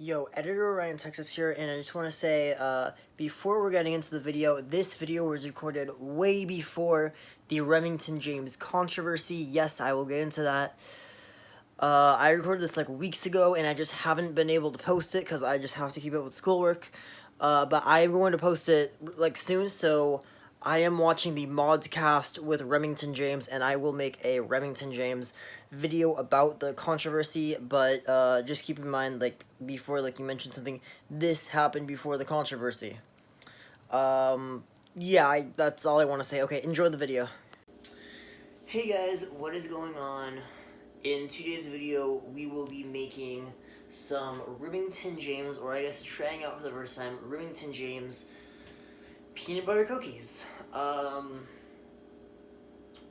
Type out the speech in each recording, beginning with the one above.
Yo, Editor Ryan TechStips here, and I just want to say, before we're getting into the video, this video was recorded way before the Remington James controversy. Yes, I will get into that. I recorded this like weeks ago, and I just haven't been able to post it because I just have to keep up with schoolwork. But I am going to post it like soon, so I am watching the Modscast with Remington James, and I will make a Remington James video about the controversy, but just keep in mind, like, before, like, you mentioned something, this happened before the controversy. Yeah, that's all I want to say. Okay, enjoy the video. Hey guys, what is going on? In today's video, we will be making some Remington James, or I guess trying out for the first time, Remington James peanut butter cookies.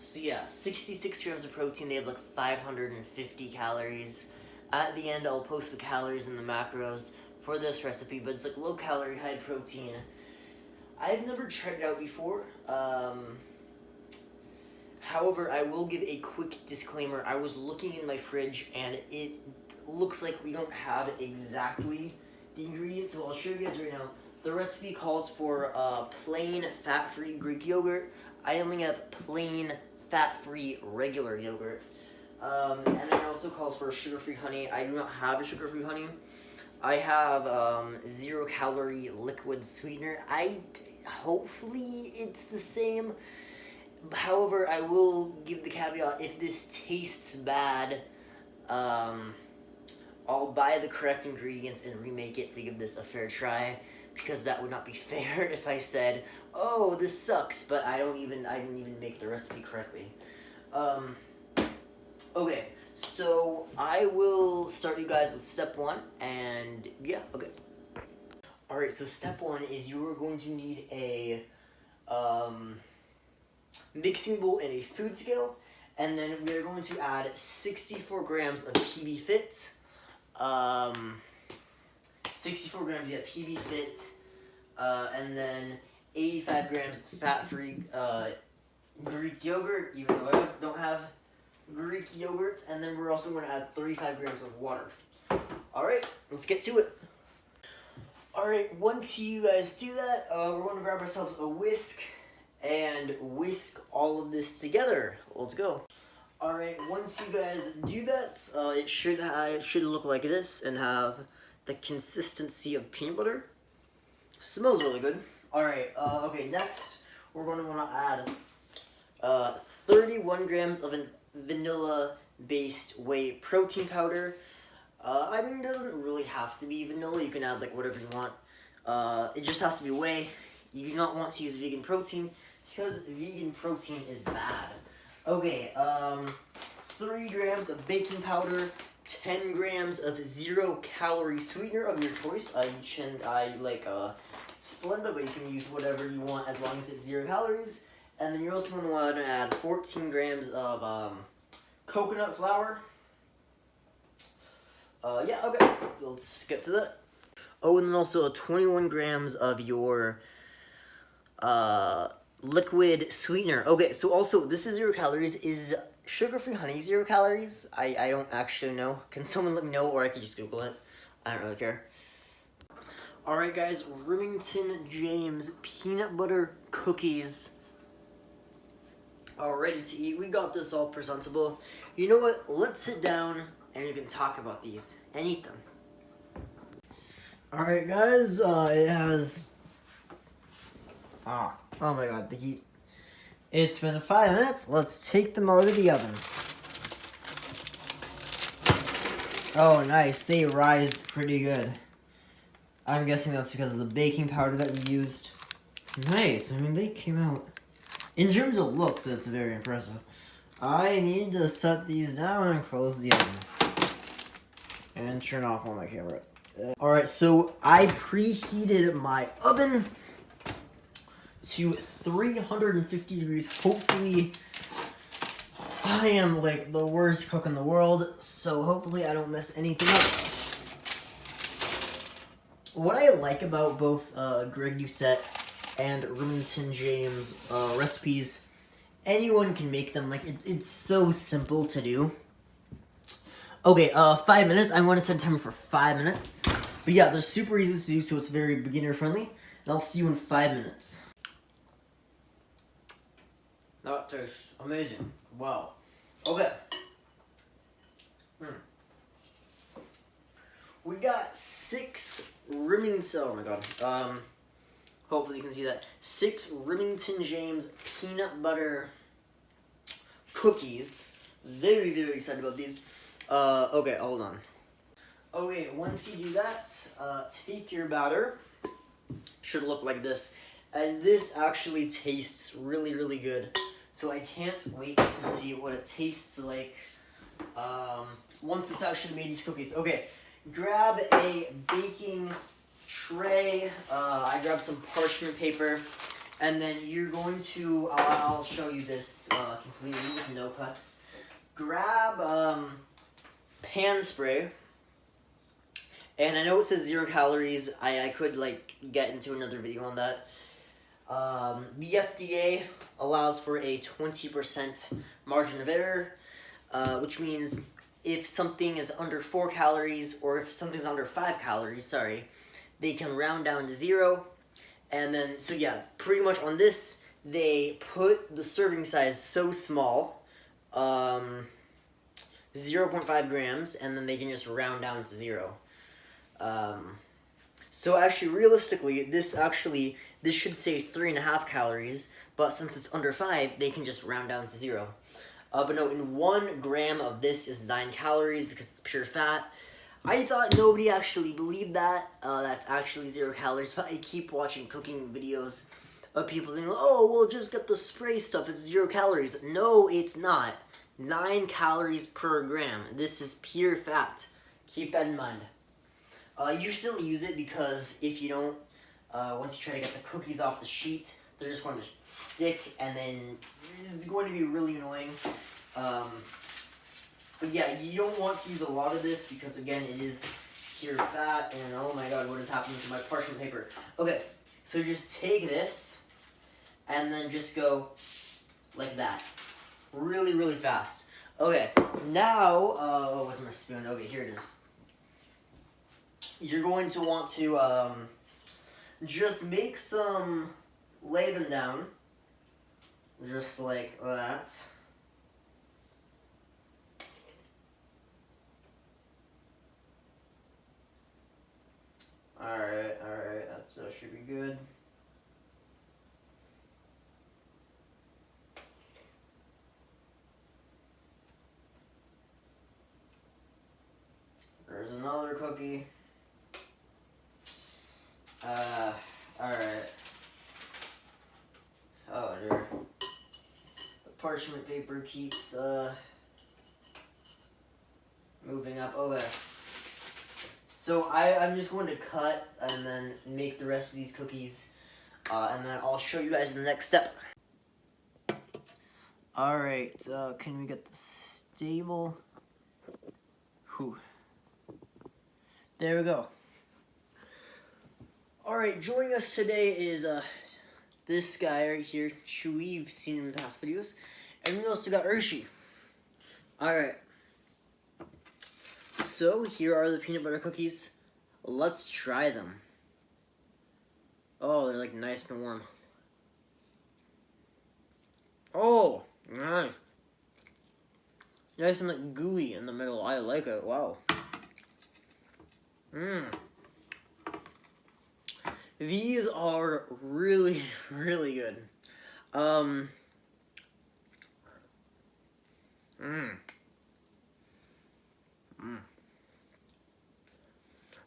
So yeah, 66 grams of protein. They have like 550 calories. At the end, I'll post the calories and the macros for this recipe, but it's like low calorie, high protein. I've never tried it out before. However, I will give a quick disclaimer. I was looking in my fridge and it looks like we don't have exactly the ingredients, so I'll show you guys right now. The recipe calls for plain fat-free Greek yogurt. I only have plain fat-free regular yogurt. And then it also calls for sugar-free honey. I do not have a sugar-free honey. I have 0-calorie liquid sweetener. Hopefully it's the same. However, I will give the caveat, if this tastes bad, I'll buy the correct ingredients and remake it to give this a fair try, because that would not be fair if I said, oh, this sucks, but I didn't even make the recipe correctly. Okay, so I will start you guys with step one, and yeah, okay. Alright, so step one is you are going to need a mixing bowl and a food scale, and then we are going to add 64 grams of PB Fit. 64 grams, yeah, PB Fit, and then 85 grams fat-free Greek yogurt, even though I don't have Greek yogurt, and then we're also going to add 35 grams of water. Alright, let's get to it. Alright, once you guys do that, we're going to grab ourselves a whisk and whisk all of this together. Let's go. Alright, once you guys do that, it should look like this and have the consistency of peanut butter. Smells really good. Alright, okay, next we're going to want to add 31 grams of vanilla-based whey protein powder. I mean, it doesn't really have to be vanilla. You can add like whatever you want. It just has to be whey. You do not want to use vegan protein because vegan protein is bad. Okay, 3 grams of baking powder, 10 grams of 0-calorie sweetener of your choice. I like Splenda, but you can use whatever you want as long as it's 0 calories. And then you're also going to want to add 14 grams of coconut flour. Yeah, okay, let's get to that. Oh, and then also 21 grams of your liquid sweetener. Okay, so also, this is 0 calories. Is sugar-free honey 0 calories? I don't actually know. Can someone let me know, or I could just Google it? I don't really care. Alright guys, Remington James peanut butter cookies are ready to eat. We got this all presentable. You know what? Let's sit down and you can talk about these and eat them. Alright guys, it has... Oh my god, the heat. It's been 5 minutes. Let's take them out of the oven. Oh, nice. They rise pretty good. I'm guessing that's because of the baking powder that we used. Nice. I mean, they came out... In terms of looks, it's very impressive. I need to set these down and close the oven. And turn off all my camera. Alright, so I preheated my oven to 350 degrees. Hopefully, I am like the worst cook in the world, so hopefully I don't mess anything up. What I like about both Greg Doucette and Remington James recipes, anyone can make them. Like, it's so simple to do. Okay, 5 minutes. I'm going to set a timer for 5 minutes. But yeah, they're super easy to do, so it's very beginner friendly. And I'll see you in 5 minutes. That tastes amazing. Wow. Okay. We got 6 Remington. Oh my god. Hopefully you can see that. 6 Remington James peanut butter cookies. Very, very excited about these. Okay, hold on. Okay, once you do that, take your batter. Should look like this. And this actually tastes really, really good. So I can't wait to see what it tastes like once it's actually made into cookies. Okay, grab a baking tray. I grabbed some parchment paper. And then you're going to, I'll show you this completely with no cuts. Grab pan spray. And I know it says 0 calories. I could like get into another video on that. The FDA allows for a 20% margin of error, which means if something is under 4 calories or if something's under 5 calories, sorry, they can round down to 0. And then, so yeah, pretty much on this, they put the serving size so small, 0.5 grams, and then they can just round down to 0. So actually, realistically, this should say 3.5 calories, but since it's under 5, they can just round down to 0. But no, in 1 gram of this is 9 calories because it's pure fat. I thought nobody actually believed that. That's actually 0 calories, but I keep watching cooking videos of people being like, oh, well, just get the spray stuff, it's 0 calories. No, it's not. 9 calories per gram. This is pure fat. Keep that in mind. You still use it because if you don't, once you try to get the cookies off the sheet, they're just going to stick, and then it's going to be really annoying. But yeah, you don't want to use a lot of this because, again, it is pure fat, and oh my god, what is happening to my parchment paper? Okay, so just take this, and then just go like that. Really, really fast. Okay, now, oh, where's my spoon? Okay, here it is. You're going to want to just make some, lay them down, just like that. Alright, that should be good. There's another cookie. Alright. Oh, dear. The parchment paper keeps, moving up. Okay. So I'm just going to cut and then make the rest of these cookies, and then I'll show you guys the next step. Alright, can we get the stable? Whew. There we go. Alright, joining us today is this guy right here, Chewy, you've seen him in past videos. And we also got Urshi. Alright. So, here are the peanut butter cookies. Let's try them. Oh, they're like nice and warm. Oh, nice. Nice and like gooey in the middle. I like it. Wow. These are really, really good.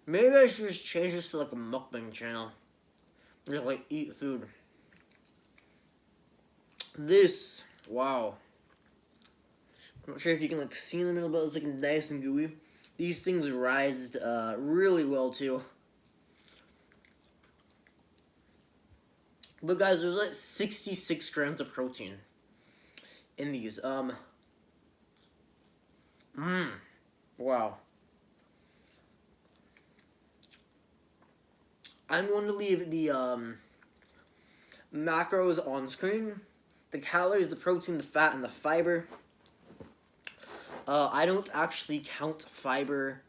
Maybe I should just change this to like a mukbang channel. Just like eat food. This, wow. I'm not sure if you can like see in the middle, but it's like nice and gooey. These things rised really well too. But guys, there's like 66 grams of protein in these. Wow. I'm going to leave the macros on screen. The calories, the protein, the fat, and the fiber. I don't actually count fiber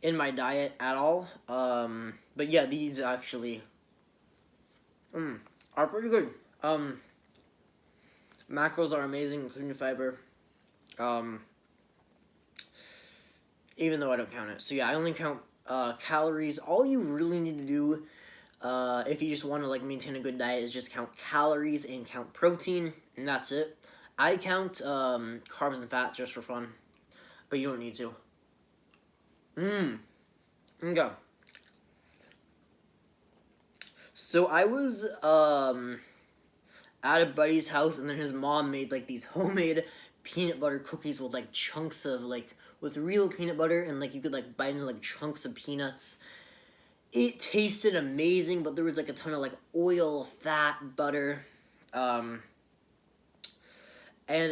in my diet at all. But yeah, these actually are pretty good. Macros are amazing, including fiber. Even though I don't count it. So yeah, I only count calories. All you really need to do if you just want to like maintain a good diet is just count calories and count protein, and that's it. I count carbs and fat just for fun, but you don't need to. Okay. So I was at a buddy's house, and then his mom made like these homemade peanut butter cookies with like chunks of like with real peanut butter, and like you could like bite into like chunks of peanuts. It tasted amazing, but there was like a ton of like oil, fat, butter. And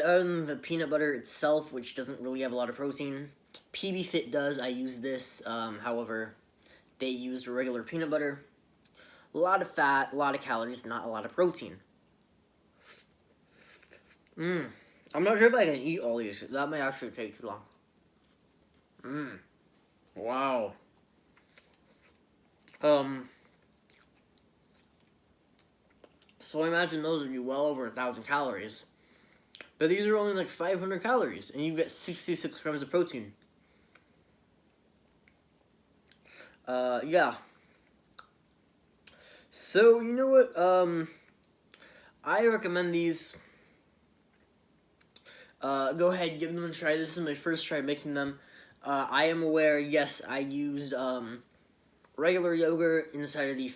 other than the peanut butter itself, which doesn't really have a lot of protein, PB Fit does. I use this. However, they used regular peanut butter. A lot of fat, a lot of calories, not a lot of protein. I'm not sure if I can eat all these. That may actually take too long. Wow. So I imagine those would be well over 1,000 calories. But these are only like 500 calories, and you get 66 grams of protein. Yeah. So, you know what, I recommend these. Go ahead, give them a try. This is my first try making them. I am aware, yes, I used, regular yogurt inside of the,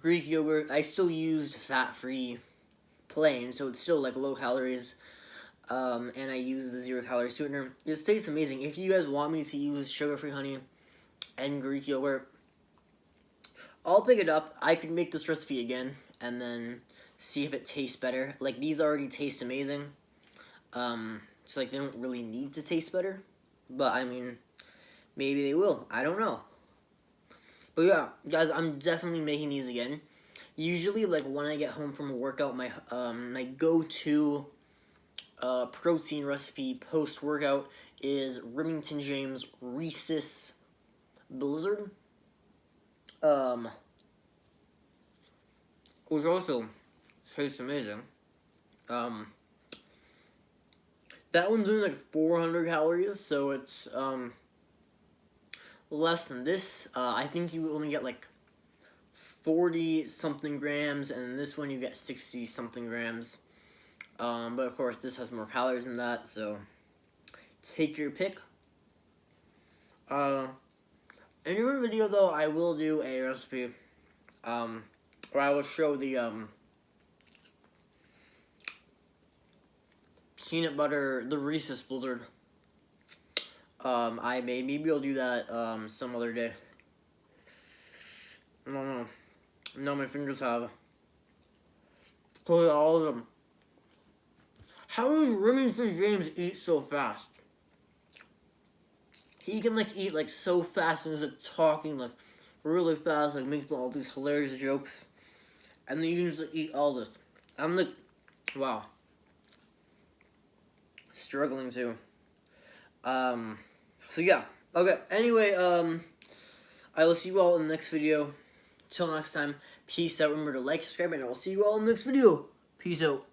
Greek yogurt. I still used fat-free plain, so it's still, like, low calories. And I used the 0-calorie sweetener. This tastes amazing. If you guys want me to use sugar-free honey and Greek yogurt, I'll pick it up. I could make this recipe again and then see if it tastes better. Like, these already taste amazing. So, like, they don't really need to taste better. But, I mean, maybe they will. I don't know. But, yeah, guys, I'm definitely making these again. Usually, like, when I get home from a workout, my go-to protein recipe post-workout is Remington James Reese's Blizzard. Which also tastes amazing. That one's doing like 400 calories, so it's less than this. I think you only get like 40 something grams, and this one you get 60 something grams. But of course this has more calories than that, so take your pick. In your video though, I will do a recipe, where I will show the, peanut butter, the Reese's Blizzard. Maybe I'll do that, some other day. No, my fingers have totally all of them. How does Remington James eat so fast? He can, like, eat, like, so fast, and he's, like, talking, like, really fast, like, making all these hilarious jokes. And then you can just, like, eat all this. I'm, like, wow. Struggling, too. So, yeah. Okay, anyway, I will see you all in the next video. Till next time, peace out. Remember to like, subscribe, and I will see you all in the next video. Peace out.